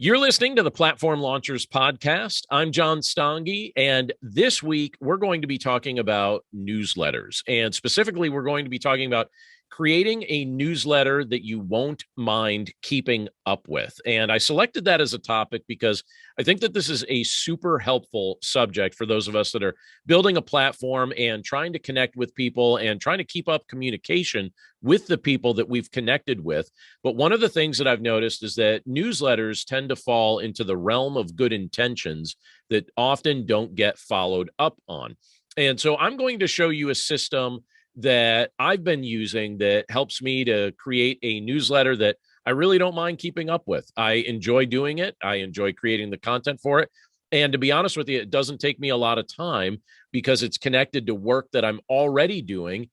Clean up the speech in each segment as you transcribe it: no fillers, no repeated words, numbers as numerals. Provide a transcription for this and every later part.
You're listening to the Platform Launchers podcast. I'm John Stange, and this week we're going to be talking about newsletters. And specifically, we're going to be talking about creating a newsletter that you won't mind keeping up with. And I selected that as a topic because I think that this is a super helpful subject for those of us that are building a platform and trying to connect with people and trying to keep up communication with the people that we've connected with. But one of the things that I've noticed is that newsletters tend to fall into the realm of good intentions that often don't get followed up on. And so I'm going to show you a system that I've been using that helps me to create a newsletter that I really don't mind keeping up with. I enjoy doing it. I enjoy creating the content for it. And to be honest with you, it doesn't take me a lot of time because it's connected to work that I'm already doing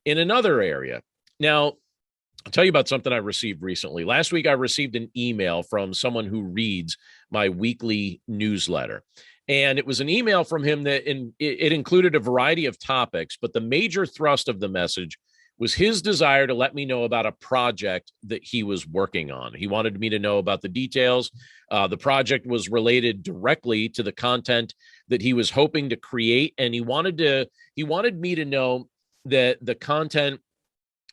in another area. Now, I'll tell you about something I received recently. Last week, I received an email from someone who reads my weekly newsletter. And it was an email from him that it included a variety of topics, but the major thrust of the message was his desire to let me know about a project that he was working on. He wanted me to know about the details. The project was related directly to the content that he was hoping to create, and he wanted me to know that the content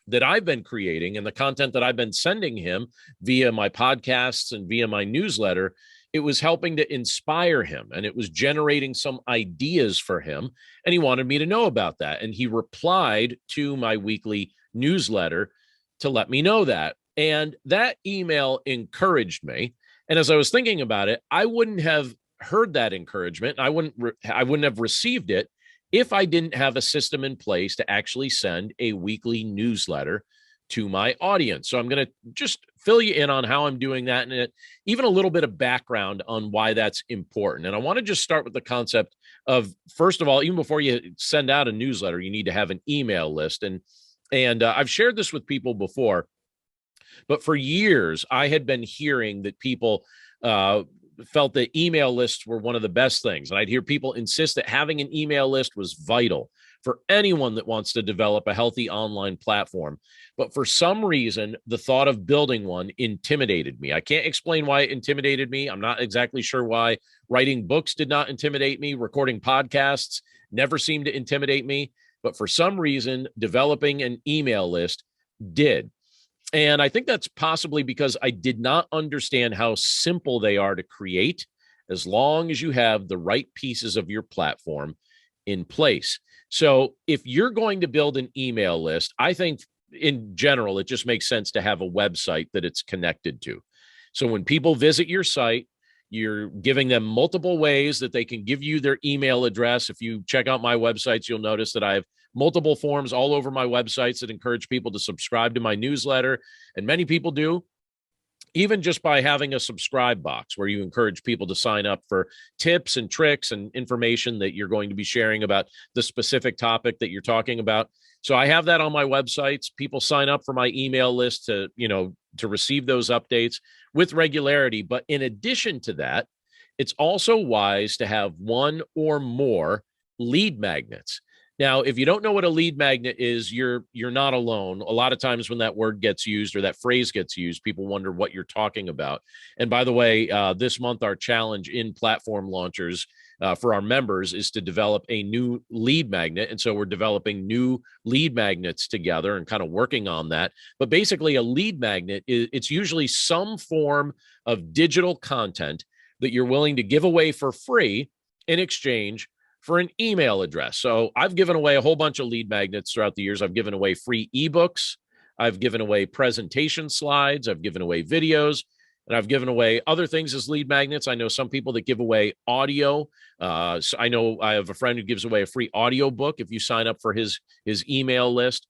that I've been creating and the content that I've been sending him via my podcasts and via my newsletter, it was helping to inspire him and it was generating some ideas for him. And he wanted me to know about that. And he replied to my weekly newsletter to let me know that. And that email encouraged me. And as I was thinking about it, I wouldn't have heard that encouragement. I wouldn't have received it if I didn't have a system in place to actually send a weekly newsletter to my audience. So I'm going to just fill you in on how I'm doing that and even a little bit of background on why that's important. And I want to just start with the concept of, first of all, even before you send out a newsletter, you need to have an email list. And I've shared this with people before, but for years I had been hearing that people felt that email lists were one of the best things. And I'd hear people insist that having an email list was vital for anyone that wants to develop a healthy online platform. But for some reason, the thought of building one intimidated me. I can't explain why it intimidated me. I'm not exactly sure why. Writing books did not intimidate me. Recording podcasts never seemed to intimidate me. But for some reason, developing an email list did. And I think that's possibly because I did not understand how simple they are to create as long as you have the right pieces of your platform in place. So if you're going to build an email list, I think in general, it just makes sense to have a website that it's connected to. So when people visit your site, you're giving them multiple ways that they can give you their email address. If you check out my websites, you'll notice that I have multiple forms all over my websites that encourage people to subscribe to my newsletter. And many people do, even just by having a subscribe box where you encourage people to sign up for tips and tricks and information that you're going to be sharing about the specific topic that you're talking about. So I have that on my websites. People sign up for my email list to receive those updates with regularity. But in addition to that, it's also wise to have one or more lead magnets. Now, if you don't know what a lead magnet is, you're not alone. A lot of times when that word gets used or that phrase gets used, people wonder what you're talking about. And by the way, this month, our challenge in Platform Launchers for our members is to develop a new lead magnet. And so we're developing new lead magnets together and kind of working on that. But basically, a lead magnet, it's usually some form of digital content that you're willing to give away for free in exchange for an email address. So I've given away a whole bunch of lead magnets throughout the years. I've given away free ebooks. I've given away presentation slides. I've given away videos. And I've given away other things as lead magnets. I know some people that give away audio. So I know I have a friend who gives away a free audio book if you sign up for his email list.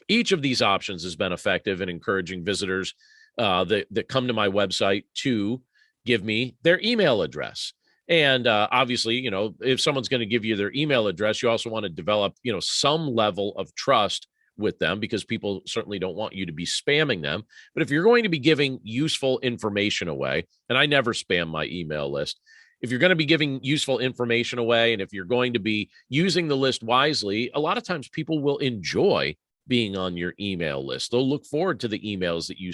Each of these options has been effective in encouraging visitors that come to my website to give me their email address. And obviously, if someone's going to give you their email address, you also want to develop, some level of trust with them because people certainly don't want you to be spamming them. But if you're going to be giving useful information away, and I never spam my email list, if you're going to be giving useful information away, and if you're going to be using the list wisely, a lot of times people will enjoy being on your email list. They'll look forward to the emails that you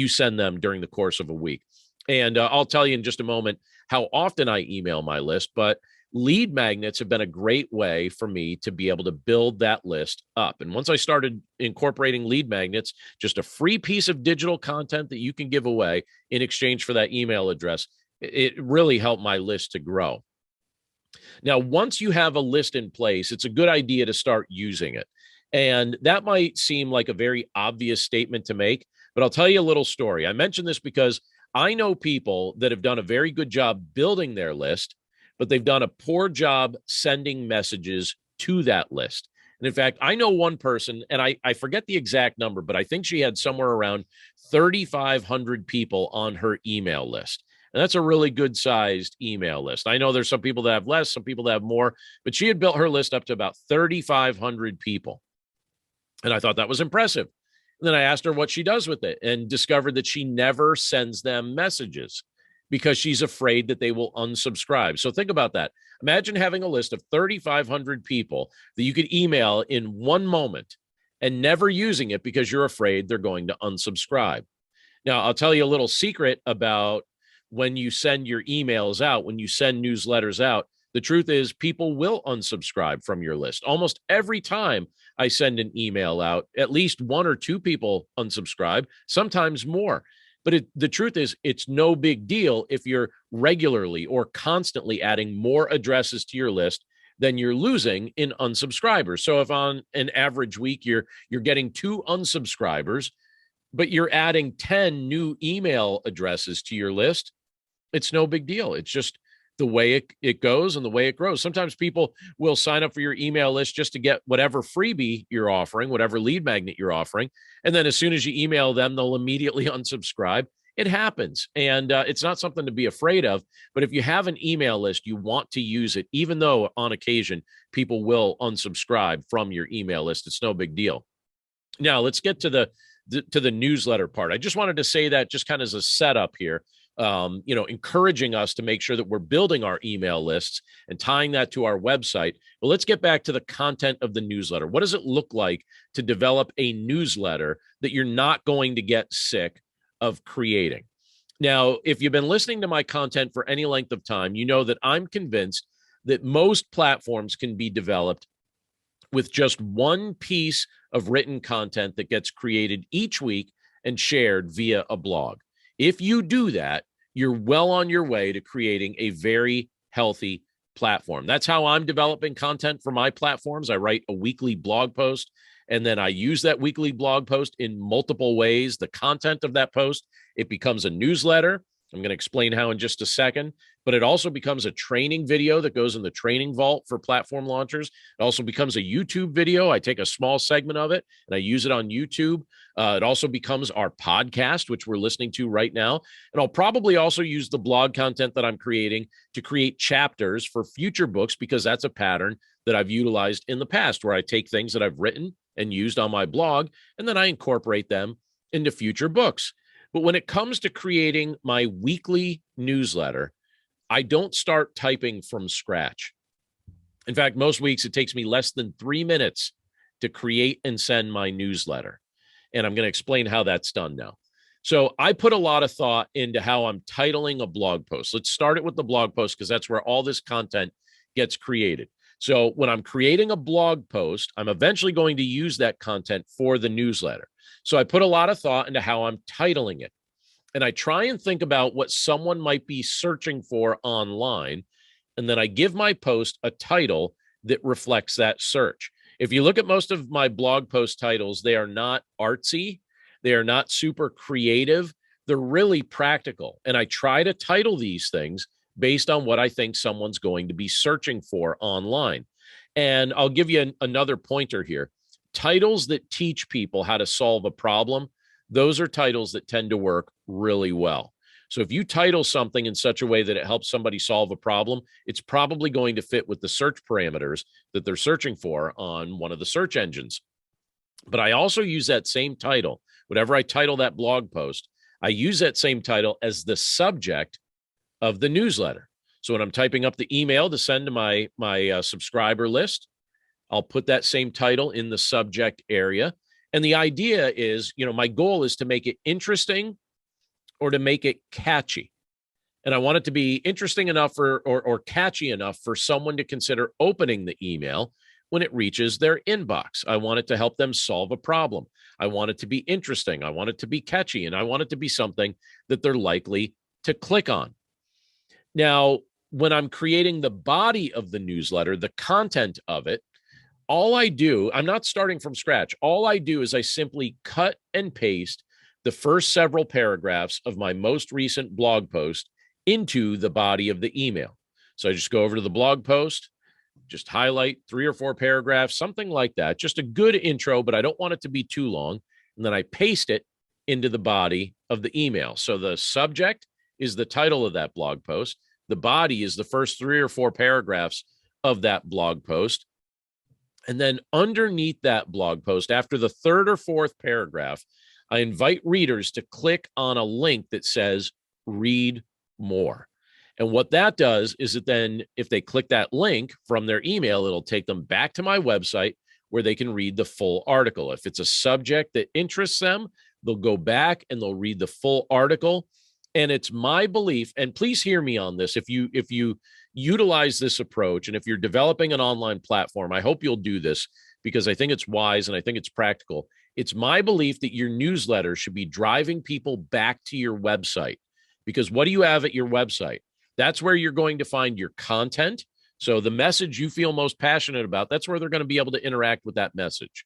send them during the course of a week. And I'll tell you in just a moment how often I email my list, but lead magnets have been a great way for me to be able to build that list up. And once I started incorporating lead magnets, just a free piece of digital content that you can give away in exchange for that email address, it really helped my list to grow. Now, once you have a list in place, it's a good idea to start using it. And that might seem like a very obvious statement to make, but I'll tell you a little story. I mention this because I know people that have done a very good job building their list, but they've done a poor job sending messages to that list. And in fact, I know one person, and I forget the exact number, but I think she had somewhere around 3,500 people on her email list. And that's a really good sized email list. I know there's some people that have less, some people that have more, but she had built her list up to about 3,500 people. And I thought that was impressive. And then I asked her what she does with it and discovered that she never sends them messages because she's afraid that they will unsubscribe. So think about that. Imagine having a list of 3,500 people that you could email in one moment and never using it because you're afraid they're going to unsubscribe. Now, I'll tell you a little secret about when you send your emails out, when you send newsletters out. The truth is people will unsubscribe from your list. Almost every time I send an email out, at least one or two people unsubscribe, sometimes more. But the truth is, it's no big deal if you're regularly or constantly adding more addresses to your list than you're losing in unsubscribers. So if on an average week you're getting 2 unsubscribers, but you're adding 10 new email addresses to your list, it's no big deal. It's just the way it goes and the way it grows. Sometimes people will sign up for your email list just to get whatever freebie you're offering, whatever lead magnet you're offering. And then as soon as you email them, they'll immediately unsubscribe. It happens. And it's not something to be afraid of. But if you have an email list, you want to use it, even though on occasion people will unsubscribe from your email list. It's no big deal. Now, let's get to the newsletter part. I just wanted to say that just kind of as a setup here. Encouraging us to make sure that we're building our email lists and tying that to our website. But let's get back to the content of the newsletter. What does it look like to develop a newsletter that you're not going to get sick of creating? Now, if you've been listening to my content for any length of time, you know that I'm convinced that most platforms can be developed with just one piece of written content that gets created each week and shared via a blog. If you do that, you're well on your way to creating a very healthy platform. That's how I'm developing content for my platforms. I write a weekly blog post, and then I use that weekly blog post in multiple ways. The content of that post, it becomes a newsletter. I'm going to explain how in just a second, but it also becomes a training video that goes in the training vault for platform launchers. It also becomes a YouTube video. I take a small segment of it and I use it on YouTube. It also becomes our podcast, which we're listening to right now. And I'll probably also use the blog content that I'm creating to create chapters for future books, because that's a pattern that I've utilized in the past, where I take things that I've written and used on my blog, and then I incorporate them into future books. But when it comes to creating my weekly newsletter, I don't start typing from scratch. In fact, most weeks it takes me less than 3 minutes to create and send my newsletter. And I'm going to explain how that's done now. So I put a lot of thought into how I'm titling a blog post. Let's start it with the blog post, because that's where all this content gets created. So when I'm creating a blog post, I'm eventually going to use that content for the newsletter. So I put a lot of thought into how I'm titling it. And I try and think about what someone might be searching for online. And then I give my post a title that reflects that search. If you look at most of my blog post titles, they are not artsy. They are not super creative. They're really practical. And I try to title these things based on what I think someone's going to be searching for online. And I'll give you another pointer here. Titles that teach people how to solve a problem, those are titles that tend to work really well. So if you title something in such a way that it helps somebody solve a problem, it's probably going to fit with the search parameters that they're searching for on one of the search engines. But I also use that same title. Whatever I title that blog post, I use that same title as the subject of the newsletter. So when I'm typing up the email to send to my subscriber list, I'll put that same title in the subject area. And the idea is, my goal is to make it interesting or to make it catchy. And I want it to be interesting enough or catchy enough for someone to consider opening the email when it reaches their inbox. I want it to help them solve a problem. I want it to be interesting. I want it to be catchy, and I want it to be something that they're likely to click on. Now, when I'm creating the body of the newsletter, the content of it, all I do, I'm not starting from scratch. All I do is I simply cut and paste the first several paragraphs of my most recent blog post into the body of the email. So I just go over to the blog post, just highlight 3 or 4 paragraphs, something like that, just a good intro, but I don't want it to be too long. And then I paste it into the body of the email. So the subject is the title of that blog post. The body is the first 3 or 4 paragraphs of that blog post. And then underneath that blog post, after the 3rd or 4th paragraph, I invite readers to click on a link that says read more. And what that does is that then if they click that link from their email, it'll take them back to my website where they can read the full article. If it's a subject that interests them, they'll go back and they'll read the full article. And it's my belief, and please hear me on this, if you utilize this approach, and if you're developing an online platform, I hope you'll do this because I think it's wise and I think it's practical. It's my belief that your newsletter should be driving people back to your website, because what do you have at your website? That's where you're going to find your content. So the message you feel most passionate about, that's where they're going to be able to interact with that message.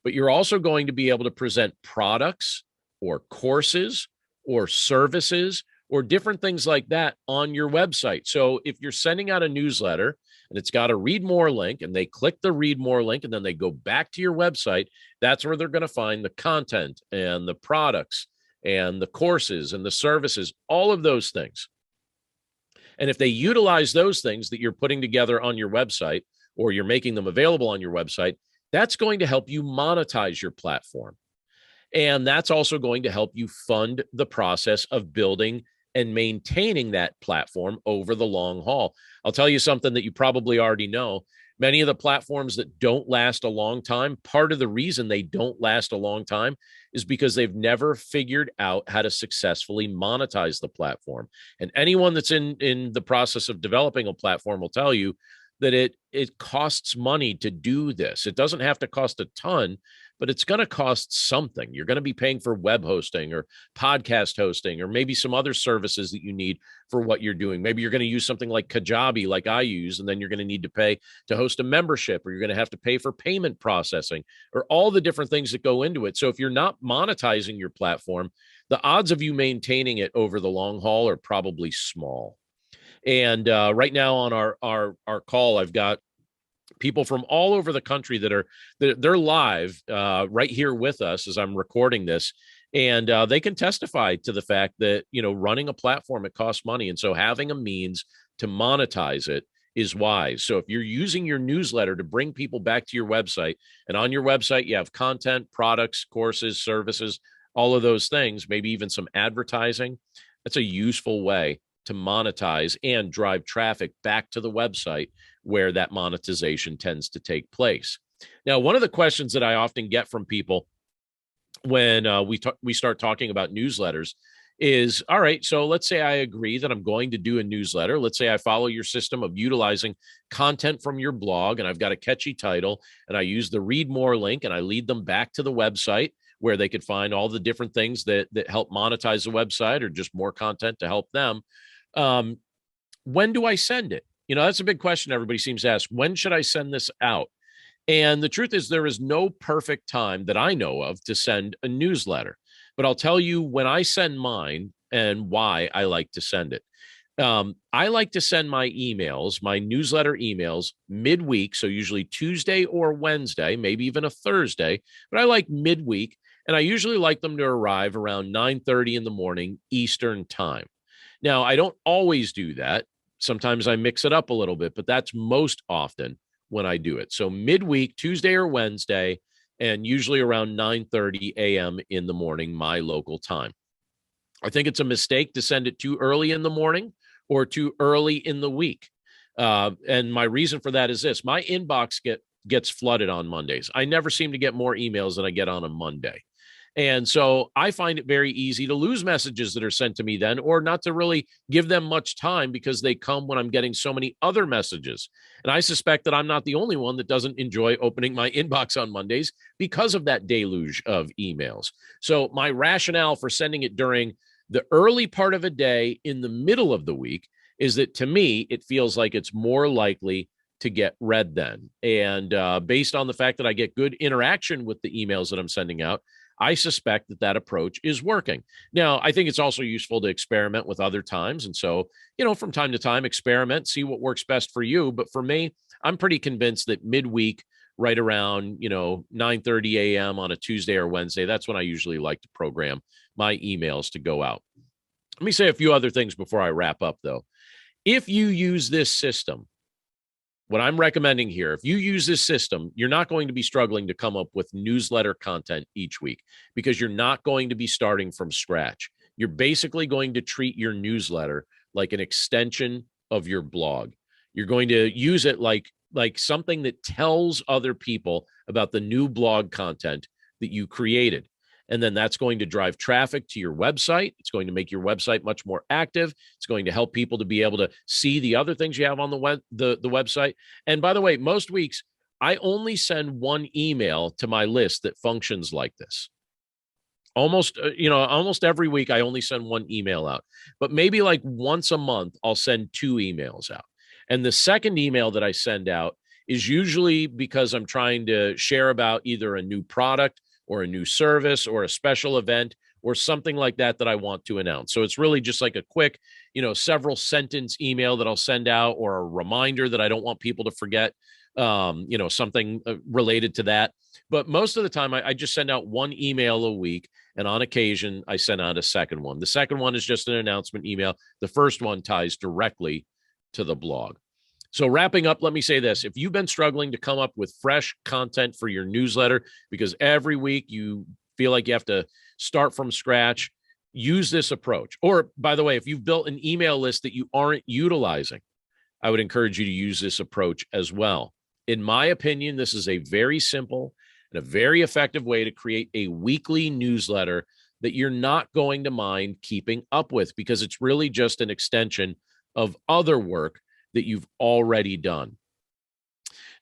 But you're also going to be able to present products or courses or services or different things like that on your website. So if you're sending out a newsletter and it's got a read more link and they click the read more link and then they go back to your website, that's where they're going to find the content and the products and the courses and the services, all of those things. And if they utilize those things that you're putting together on your website or you're making them available on your website, that's going to help you monetize your platform. And that's also going to help you fund the process of building and maintaining that platform over the long haul. I'll tell you something that you probably already know. Many of the platforms that don't last a long time, part of the reason they don't last a long time is because they've never figured out how to successfully monetize the platform. And anyone that's in the process of developing a platform will tell you that it costs money to do this. It doesn't have to cost a ton, but it's going to cost something. You're going to be paying for web hosting or podcast hosting, or maybe some other services that you need for what you're doing. Maybe you're going to use something like Kajabi, like I use, and then you're going to need to pay to host a membership, or you're going to have to pay for payment processing, or all the different things that go into it. So if you're not monetizing your platform, the odds of you maintaining it over the long haul are probably small. And right now on our call, I've got people from all over the country they're live right here with us as I'm recording this, and they can testify to the fact that running a platform, it costs money, and so having a means to monetize it is wise. So if you're using your newsletter to bring people back to your website, and on your website you have content, products, courses, services, all of those things, maybe even some advertising, that's a useful way to monetize and drive traffic back to the website where that monetization tends to take place. Now, one of the questions that I often get from people when we start talking about newsletters is, all right, so let's say I agree that I'm going to do a newsletter. Let's say I follow your system of utilizing content from your blog, and I've got a catchy title, and I use the read more link, and I lead them back to the website where they could find all the different things that help monetize the website or just more content to help them. When do I send it? That's a big question everybody seems to ask. When should I send this out? And the truth is, there is no perfect time that I know of to send a newsletter. But I'll tell you when I send mine and why I like to send it. I like to send my emails, my newsletter emails, midweek. So usually Tuesday or Wednesday, maybe even a Thursday. But I like midweek. And I usually like them to arrive around 9:30 in the morning Eastern time. Now, I don't always do that. Sometimes I mix it up a little bit, but that's most often when I do it. So midweek, Tuesday or Wednesday, and usually around 9:30 a.m. in the morning, my local time. I think it's a mistake to send it too early in the morning or too early in the week. And my reason for that is this. My inbox gets flooded on Mondays. I never seem to get more emails than I get on a Monday. And so I find it very easy to lose messages that are sent to me then, or not to really give them much time because they come when I'm getting so many other messages. And I suspect that I'm not the only one that doesn't enjoy opening my inbox on Mondays because of that deluge of emails. So my rationale for sending it during the early part of a day in the middle of the week is that, to me, it feels like it's more likely to get read then. And based on the fact that I get good interaction with the emails that I'm sending out, I suspect that that approach is working. Now, I think it's also useful to experiment with other times. And so, from time to time, experiment, see what works best for you. But for me, I'm pretty convinced that midweek, right around, 9:30 a.m. on a Tuesday or Wednesday, that's when I usually like to program my emails to go out. Let me say a few other things before I wrap up, though. If you use this system, what I'm recommending here, if you use this system, you're not going to be struggling to come up with newsletter content each week because you're not going to be starting from scratch. You're basically going to treat your newsletter like an extension of your blog. You're going to use it like something that tells other people about the new blog content that you created. And then that's going to drive traffic to your website. It's going to make your website much more active. It's going to help people to be able to see the other things you have on the website. And by the way, most weeks, I only send one email to my list that functions like this. Almost every week, I only send one email out. But maybe like once a month, I'll send two emails out. And the second email that I send out is usually because I'm trying to share about either a new product or a new service or a special event or something like that I want to announce. So it's really just like a quick, several sentence email that I'll send out, or a reminder that I don't want people to forget, something related to that. But most of the time, I just send out one email a week. And on occasion, I send out a second one. The second one is just an announcement email. The first one ties directly to the blog. So wrapping up, let me say this. If you've been struggling to come up with fresh content for your newsletter because every week you feel like you have to start from scratch, use this approach. Or, by the way, if you've built an email list that you aren't utilizing, I would encourage you to use this approach as well. In my opinion, this is a very simple and a very effective way to create a weekly newsletter that you're not going to mind keeping up with because it's really just an extension of other work that you've already done.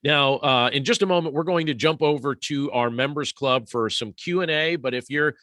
Now, in just a moment, we're going to jump over to our members club for some Q&A. But if you're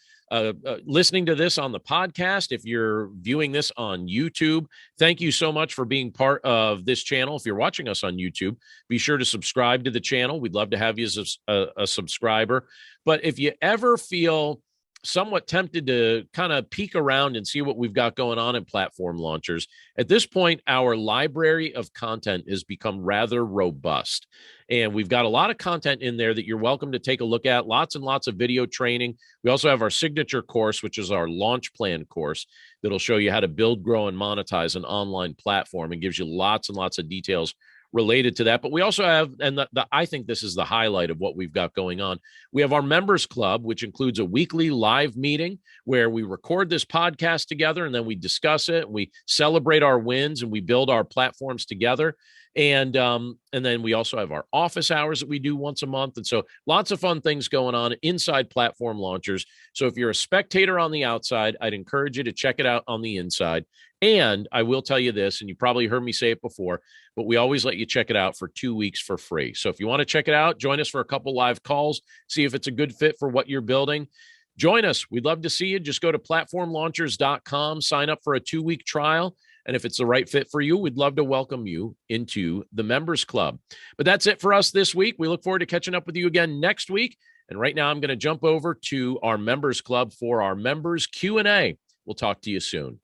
listening to this on the podcast, if you're viewing this on YouTube, thank you so much for being part of this channel. If you're watching us on YouTube, be sure to subscribe to the channel. We'd love to have you as a subscriber. But if you ever feel somewhat tempted to kind of peek around and see what we've got going on in Platform Launchers, at this point, our library of content has become rather robust. And we've got a lot of content in there that you're welcome to take a look at, lots and lots of video training. We also have our signature course, which is our launch plan course that'll show you how to build, grow, and monetize an online platform and gives you lots and lots of details related to that. But we also have, and I think this is the highlight of what we've got going on, we have our members club, which includes a weekly live meeting where we record this podcast together and then we discuss it, we celebrate our wins, and we build our platforms together. And then we also have our office hours that we do once a month. And so lots of fun things going on inside Platform Launchers. So if you're a spectator on the outside, I'd encourage you to check it out on the inside. And I will tell you this, and you probably heard me say it before, but we always let you check it out for 2 weeks for free. So if you want to check it out, join us for a couple live calls, see if it's a good fit for what you're building. Join us. We'd love to see you. Just go to platformlaunchers.com, sign up for a 2-week trial. And if it's the right fit for you, we'd love to welcome you into the members club. But that's it for us this week. We look forward to catching up with you again next week. And right now I'm going to jump over to our members club for our members Q&A. We'll talk to you soon.